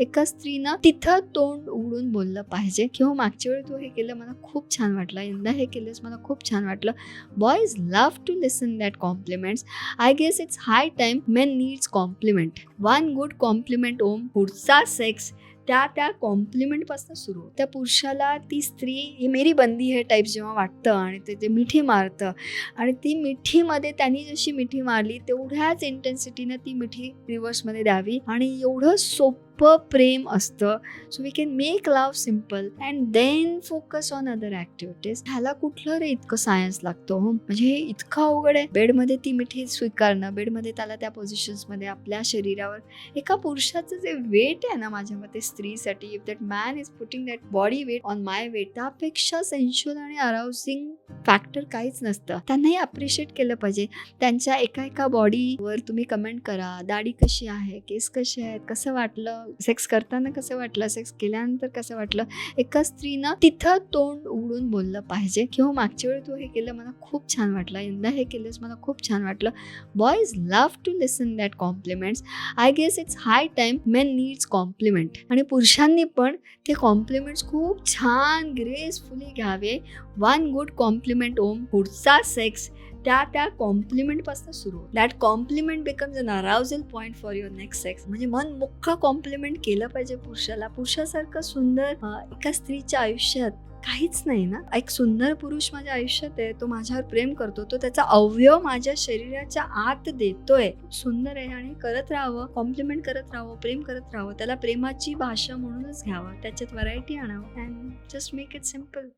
एका स्त्रीनं तिथं तोंड उघडून बोललं पाहिजे किंवा मागच्या वेळी तू हे केलं मला खूप छान वाटलं, यंदा हे केलंस मला खूप छान वाटलं. Boys love to listen that compliments. I guess it's high time men needs compliment. One good compliment ओम पुढचा सेक्स त्या कॉम्प्लिमेंटपासून सुरू. त्या पुरुषाला ती स्त्री ही मेरी बंदी हे टाईप जेव्हा वाटतं आणि ते मिठी मारतं आणि ती मिठीमध्ये त्यांनी जशी मिठी मारली तेवढ्याच इंटेन्सिटीनं ती मिठी रिव्हर्समध्ये द्यावी आणि एवढं सोपं प्रेम असतं. So we can make love simple and then focus on other activities. ह्याला कुठलं रे इतकं सायन्स लागतो? म्हणजे हे इतकं अवघड आहे. बेडमध्ये ती मिठी स्वीकारणं, बेडमध्ये त्याला त्या पोझिशन्समध्ये आपल्या शरीरावर एका पुरुषाचं जे वेट आहे ना माझ्या मते स्त्रीसाठी, if that man is putting that body weight on my weight, त्यापेक्षा सेन्शुअल आणि अराउजिंग फॅक्टर काहीच नसतं. त्यांनाही अप्रिशिएट केलं पाहिजे. त्यांच्या एका बॉडीवर तुम्ही कमेंट करा, दाढी कशी आहे, केस कसे आहेत, कसं वाटलं, सेक्स करताना कसं वाटलं, सेक्स केल्यानंतर कसं वाटलं. एका स्त्रीनं तिथं तोंड उघडून बोललं पाहिजे किंवा मागच्या वेळी तू हे केलं मला खूप छान वाटलं, यंदा हे केलंस मला खूप छान वाटलं. Boys love to listen that compliments. I guess it's high time men needs compliment. आणि पुरुषांनी पण ते कॉम्प्लिमेंट्स खूप छान ग्रेसफुली घ्यावे. वन गुड कॉम्प्लिमेंट ओम पुढचा सेक्स त्या कॉम्प्लिमेंटपासून सुरू. That compliment becomes an arousal point for your next sex. म्हणजे मन मोठं कॉम्प्लिमेंट केलं पाहिजे पुरुषाला. पुरुषासारखं सुंदर एका स्त्रीच्या आयुष्यात काहीच नाही ना. एक सुंदर पुरुष माझ्या आयुष्यात आहे, तो माझ्यावर प्रेम करतो, तो त्याचा अवयव माझ्या शरीराच्या आत देतोय, सुंदर आहे आणि करत राहावं, कॉम्प्लिमेंट करत राहावं, प्रेम करत राहावं. त्याला प्रेमाची भाषा म्हणूनच घ्यावं, त्याच्यात व्हरायटी आणावं and just make it simple.